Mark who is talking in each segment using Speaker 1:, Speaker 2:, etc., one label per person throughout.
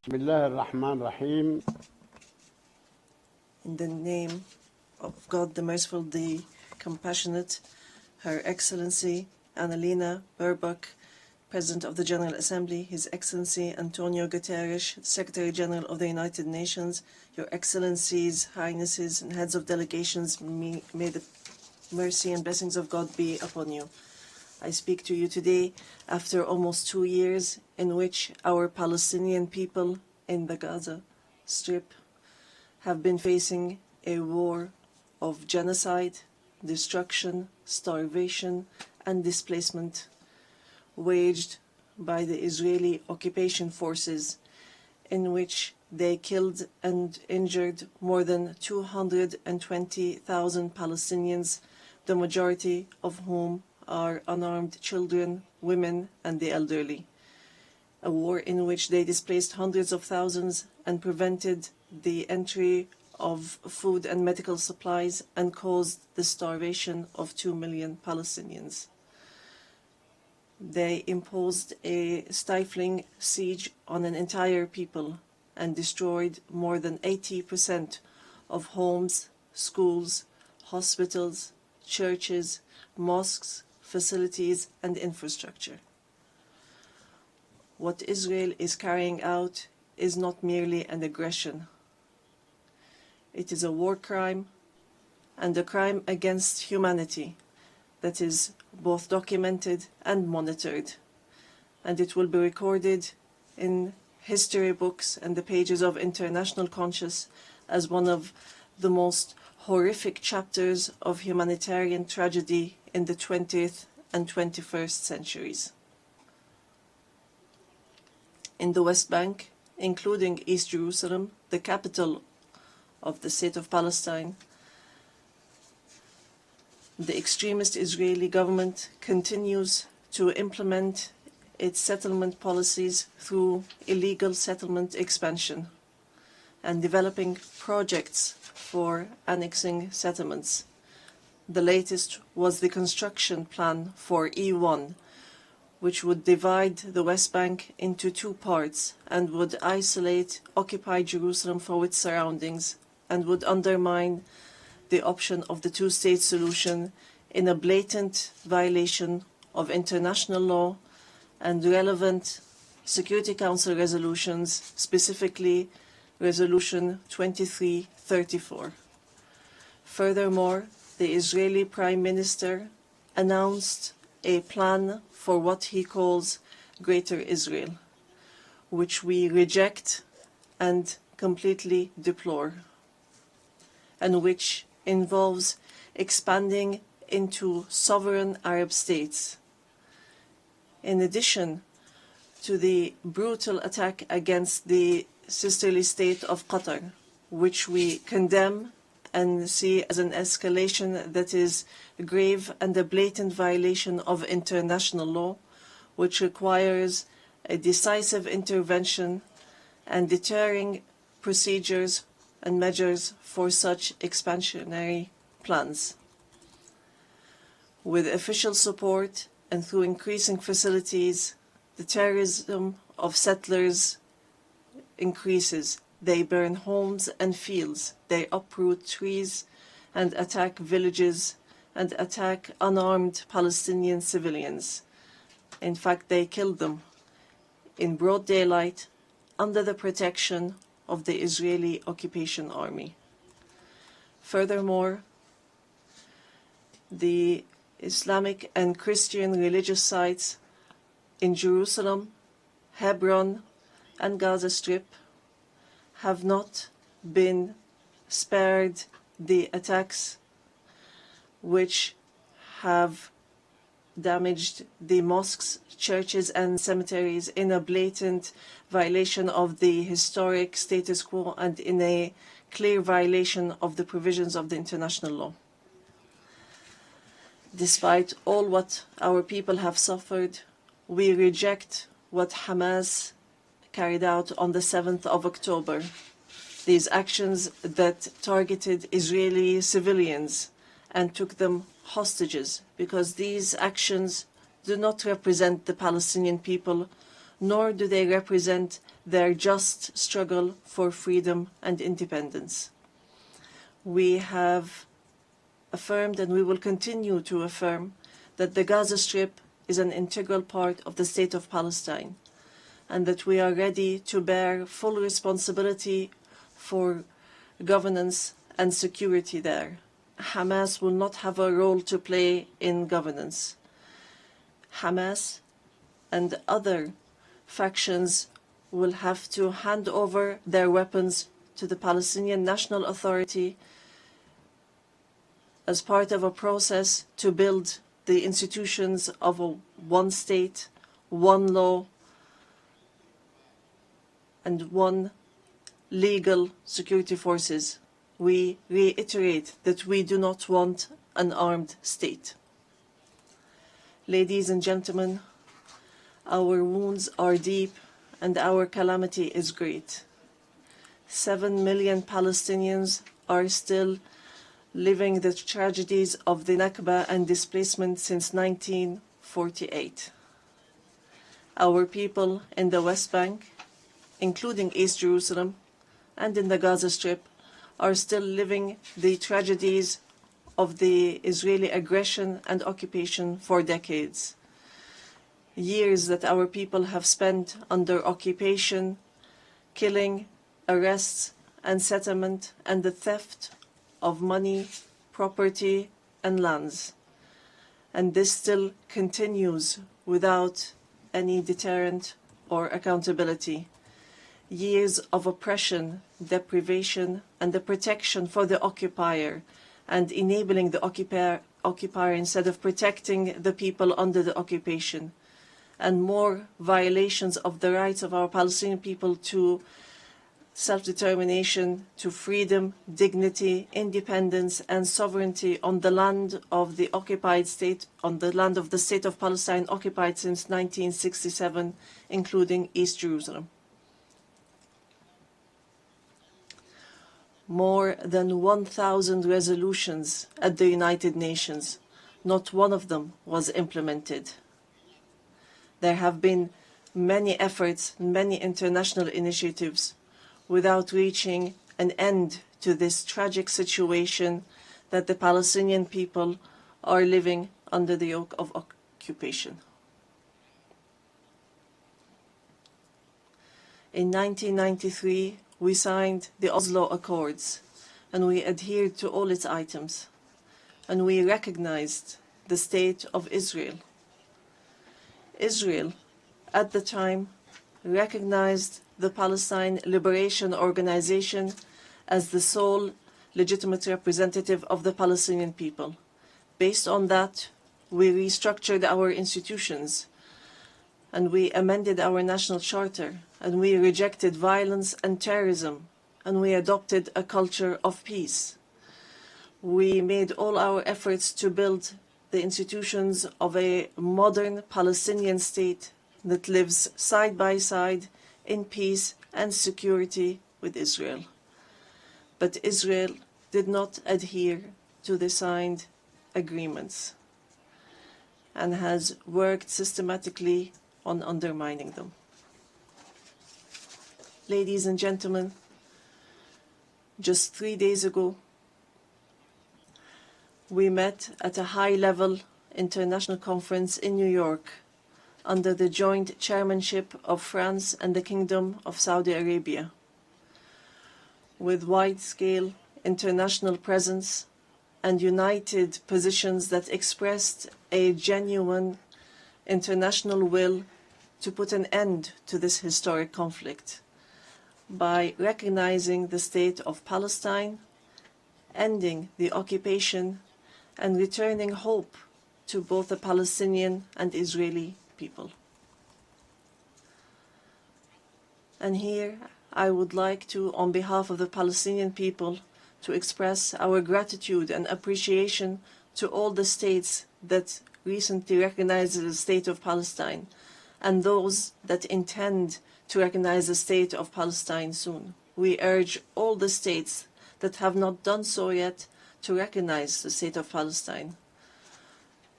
Speaker 1: الله الرحمن الرحيم.
Speaker 2: In the name of God the Merciful, the Compassionate, Her Excellency Annalena Baerbock, President of the General Assembly, His Excellency Antonio Guterres, Secretary General of the United Nations, Your Excellencies, Highnesses, and Heads of Delegations, may the mercy and blessings of God be upon you. I speak to you today after almost 2 years in which our Palestinian people in the Gaza Strip have been facing a war of genocide, destruction, starvation, and displacement waged by the Israeli occupation forces, in which they killed and injured more than 220,000 Palestinians, the majority of whom are unarmed children, women, and the elderly. A war in which they displaced hundreds of thousands and prevented the entry of food and medical supplies and caused the starvation of 2 million Palestinians. They imposed a stifling siege on an entire people and destroyed more than 80% of homes, schools, hospitals, churches, mosques, facilities, and infrastructure. What Israel is carrying out is not merely an aggression. It is a war crime and a crime against humanity that is both documented and monitored, and it will be recorded in history books and the pages of international conscience as one of the most horrific chapters of humanitarian tragedy in the 20th and 21st centuries. In the West Bank, including East Jerusalem, the capital of the state of Palestine, the extremist Israeli government continues to implement its settlement policies through illegal settlement expansion and developing projects for annexing settlements. The latest was the construction plan for E1, which would divide the West Bank into 2 parts and would isolate occupied Jerusalem from its surroundings and would undermine the option of the 2-state solution in a blatant violation of international law and relevant Security Council resolutions, specifically Resolution 2334. Furthermore, the Israeli Prime Minister announced a plan for what he calls Greater Israel, which we reject and completely deplore, and which involves expanding into sovereign Arab states. In addition to the brutal attack against the sisterly state of Qatar, which we condemn and see as an escalation that is grave and a blatant violation of international law, which requires a decisive intervention and deterring procedures and measures for such expansionary plans. With official support and through increasing facilities, the terrorism of settlers increases. They burn homes and fields, they uproot trees and attack villages and attack unarmed Palestinian civilians. In fact, they kill them in broad daylight under the protection of the Israeli occupation army. Furthermore, the Islamic and Christian religious sites in Jerusalem, Hebron, and Gaza Strip have not been spared the attacks which have damaged the mosques, churches, and cemeteries in a blatant violation of the historic status quo and in a clear violation of the provisions of the international law. Despite all what our people have suffered, we reject what Hamas carried out on the 7th of October. These actions that targeted Israeli civilians and took them hostages, because these actions do not represent the Palestinian people, nor do they represent their just struggle for freedom and independence. We have affirmed, and we will continue to affirm, that the Gaza Strip is an integral part of the State of Palestine, and that we are ready to bear full responsibility for governance and security there. Hamas will not have a role to play in governance. Hamas and other factions will have to hand over their weapons to the Palestinian National Authority as part of a process to build the institutions of a one state, one law, and one legal security forces. We reiterate that we do not want an armed state. Ladies and gentlemen, our wounds are deep and our calamity is great. 7 million Palestinians are still living the tragedies of the Nakba and displacement since 1948. Our people in the West Bank, including East Jerusalem, and in the Gaza Strip, are still living the tragedies of the Israeli aggression and occupation for decades. Years that our people have spent under occupation, killing, arrests, and settlement, and the theft of money, property, and lands. And this still continues without any deterrent or accountability. Years of oppression, deprivation, and the protection for the occupier, and enabling the occupier instead of protecting the people under the occupation, and more violations of the rights of our Palestinian people to self-determination, to freedom, dignity, independence, and sovereignty on the land of the occupied state, on the land of the State of Palestine occupied since 1967, including East Jerusalem. More than 1,000 resolutions at the United Nations, not one of them was implemented. There have been many efforts, many international initiatives, without reaching an end to this tragic situation that the Palestinian people are living under the yoke of occupation. In 1993, we signed the Oslo Accords, and we adhered to all its items, and we recognized the State of Israel. Israel, at the time, recognized the Palestine Liberation Organization as the sole legitimate representative of the Palestinian people. Based on that, we restructured our institutions, and we amended our national charter, and we rejected violence and terrorism, and we adopted a culture of peace. We made all our efforts to build the institutions of a modern Palestinian state that lives side by side in peace and security with Israel. But Israel did not adhere to the signed agreements and has worked systematically on undermining them. Ladies and gentlemen, just 3 days ago, we met at a high-level international conference in New York under the joint chairmanship of France and the Kingdom of Saudi Arabia, with wide-scale international presence and united positions that expressed a genuine international will to put an end to this historic conflict by recognizing the State of Palestine, ending the occupation, and returning hope to both the Palestinian and Israeli people. And here I would like to, on behalf of the Palestinian people, to express our gratitude and appreciation to all the states that recently recognized the State of Palestine and those that intend to recognize the State of Palestine soon. We urge all the states that have not done so yet to recognize the State of Palestine.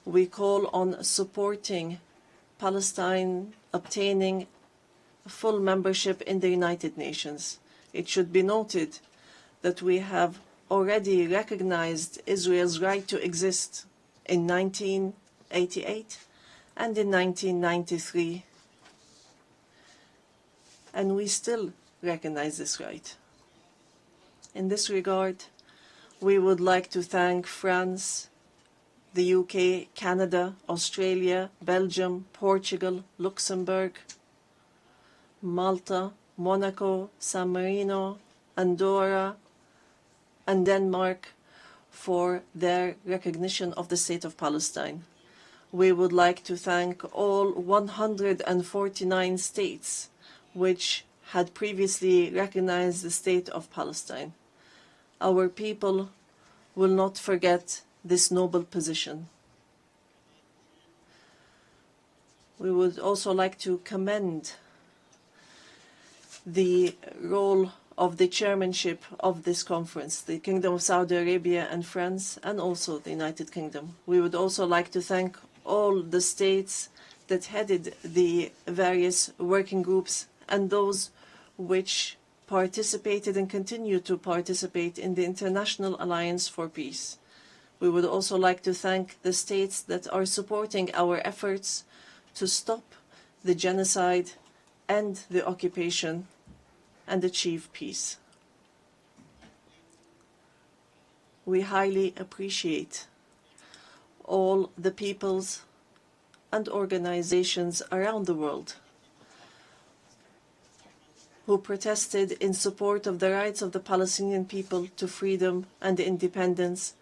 Speaker 2: We call on supporting Palestine obtaining full membership in the United Nations. It should be noted that we have already recognized Israel's right to exist in 1988 and in 1993, and we still recognize this right. In this regard, we would like to thank France, the UK, Canada, Australia, Belgium, Portugal, Luxembourg, Malta, Monaco, San Marino, Andorra, and Denmark for their recognition of the State of Palestine. We would like to thank all 149 states which had previously recognized the State of Palestine. Our people will not forget this noble position. We would also like to commend the role of the chairmanship of this conference, the Kingdom of Saudi Arabia and France, and also the United Kingdom. We would also like to thank all the states that headed the various working groups and those which participated and continue to participate in the International Alliance for Peace. We would also like to thank the states that are supporting our efforts to stop the genocide, end the occupation, and achieve peace. We highly appreciate all the peoples and organizations around the world who protested in support of the rights of the Palestinian people to freedom and independence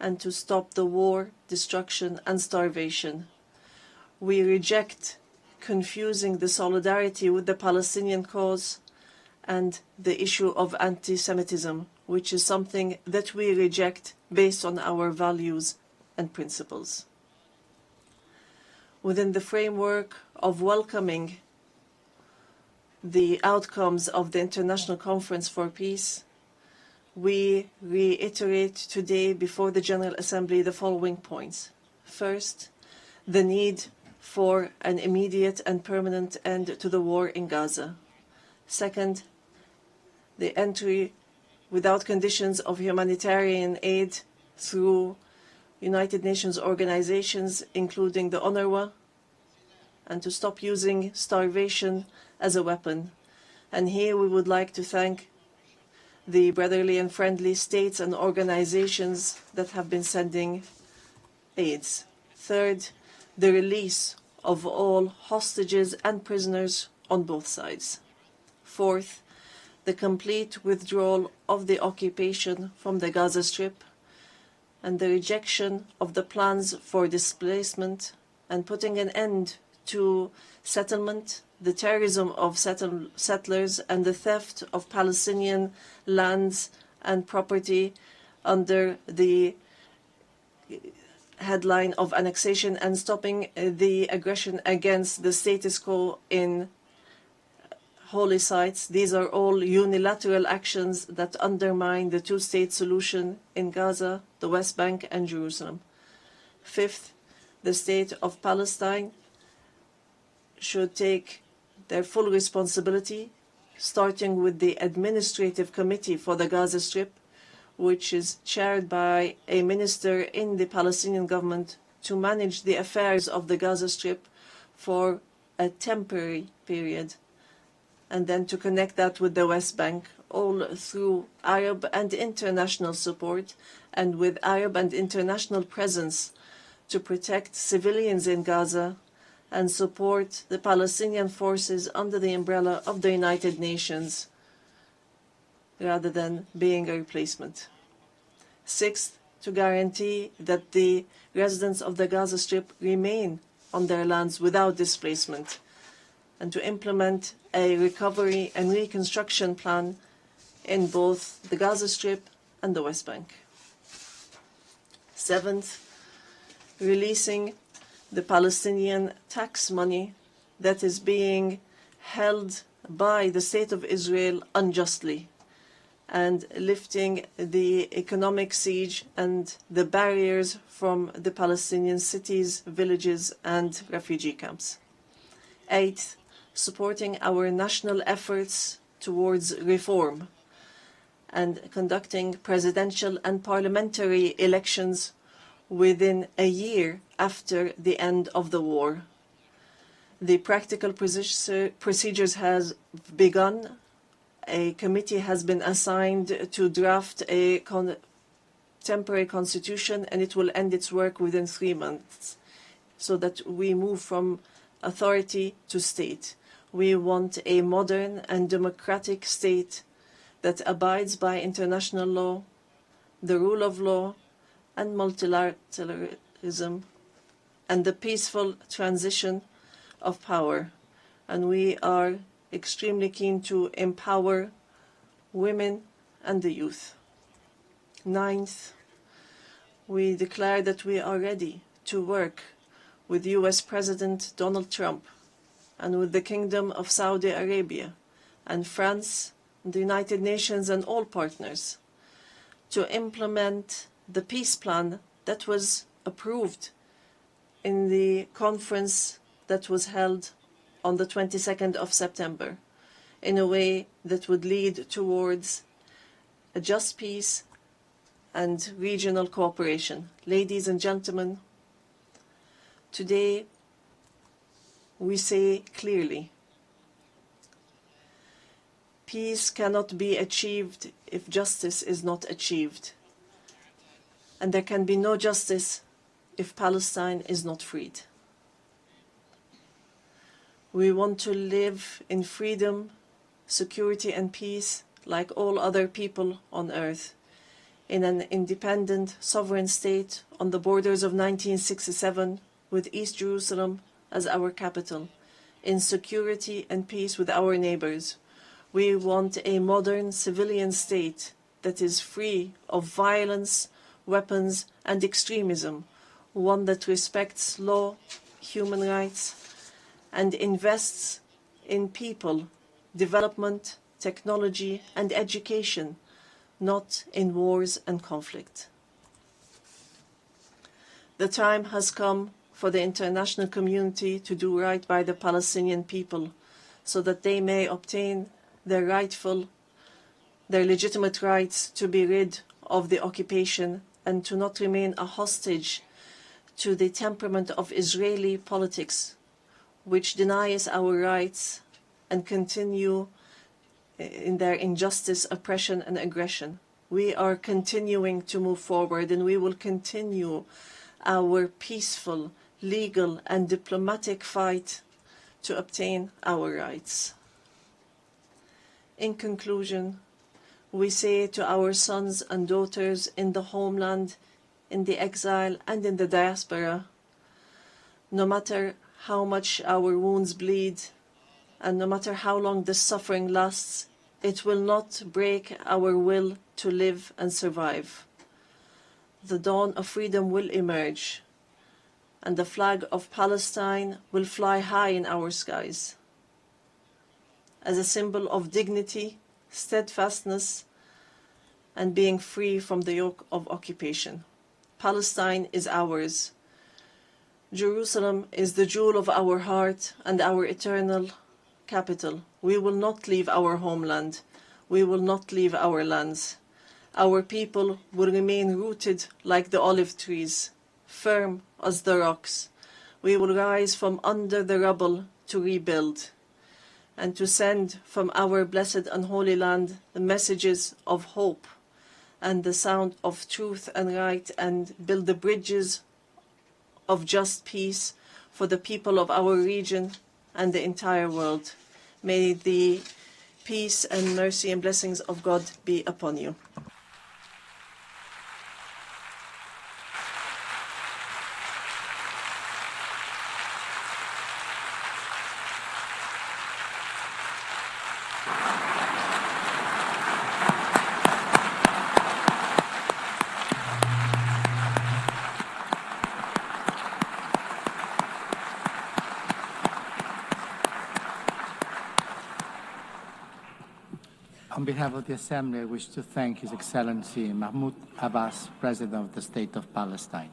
Speaker 2: and to stop the war, destruction, and starvation. We reject confusing the solidarity with the Palestinian cause and the issue of anti-Semitism, which is something that we reject based on our values and principles. Within the framework of welcoming the outcomes of the International Conference for Peace, we reiterate today before the General Assembly the following points. First, the need for an immediate and permanent end to the war in Gaza. Second, the entry without conditions of humanitarian aid through United Nations organizations, including the UNRWA, and to stop using starvation as a weapon. And here we would like to thank the brotherly and friendly states and organizations that have been sending aids. Third, the release of all hostages and prisoners on both sides. Fourth, the complete withdrawal of the occupation from the Gaza Strip and the rejection of the plans for displacement and putting an end to settlement, the terrorism of settlers, and the theft of Palestinian lands and property under the headline of annexation, and stopping the aggression against the status quo in holy sites. These are all unilateral actions that undermine the two-state solution in Gaza, the West Bank, and Jerusalem. Fifth, the state of Palestine should take their full responsibility, starting with the Administrative Committee for the Gaza Strip, which is chaired by a minister in the Palestinian government, to manage the affairs of the Gaza Strip for a temporary period, and then to connect that with the West Bank, all through Arab and international support, and with Arab and international presence to protect civilians in Gaza and support the Palestinian forces under the umbrella of the United Nations, rather than being a replacement. Sixth, to guarantee that the residents of the Gaza Strip remain on their lands without displacement, and to implement a recovery and reconstruction plan in both the Gaza Strip and the West Bank. Seventh, releasing the Palestinian tax money that is being held by the State of Israel unjustly, and lifting the economic siege and the barriers from the Palestinian cities, villages, and refugee camps. Eighth, supporting our national efforts towards reform, and conducting presidential and parliamentary elections within a year after the end of the war. The practical procedures has begun. A committee has been assigned to draft a temporary constitution, and it will end its work within 3 months, so that we move from authority to state. We want a modern and democratic state that abides by international law, the rule of law, and multilateralism, and the peaceful transition of power. And we are extremely keen to empower women and the youth. Ninth, we declare that we are ready to work with US President Donald Trump and with the Kingdom of Saudi Arabia and France, the United Nations and all partners to implement the peace plan that was approved in the conference that was held on the 22nd of September in a way that would lead towards a just peace and regional cooperation. Ladies and gentlemen, today we say clearly, peace cannot be achieved if justice is not achieved. And there can be no justice if Palestine is not freed. We want to live in freedom, security and peace like all other people on earth, in an independent, sovereign state on the borders of 1967 with East Jerusalem as our capital, in security and peace with our neighbors. We want a modern civilian state that is free of violence, weapons and extremism, one that respects law, human rights, and invests in people, development, technology and education, not in wars and conflict. The time has come for the international community to do right by the Palestinian people so that they may obtain their legitimate rights to be rid of the occupation and to not remain a hostage to the temperament of Israeli politics, which denies our rights and continue in their injustice, oppression and aggression. We are continuing to move forward, and we will continue our peaceful, legal and diplomatic fight to obtain our rights. In conclusion, we say to our sons and daughters in the homeland, in the exile and in the diaspora, no matter how much our wounds bleed, and no matter how long the suffering lasts, it will not break our will to live and survive. The dawn of freedom will emerge, and the flag of Palestine will fly high in our skies as a symbol of dignity, steadfastness, and being free from the yoke of occupation. Palestine is ours. Jerusalem is the jewel of our heart and our eternal capital. We will not leave our homeland. We will not leave our lands. Our people will remain rooted like the olive trees, firm as the rocks. We will rise from under the rubble to rebuild and to send from our blessed and holy land the messages of hope and the sound of truth and right, and build the bridges of just peace for the people of our region and the entire world. May the peace and mercy and blessings of God be upon you.
Speaker 3: On behalf of the Assembly, I wish to thank His Excellency Mahmoud Abbas, President of the State of Palestine.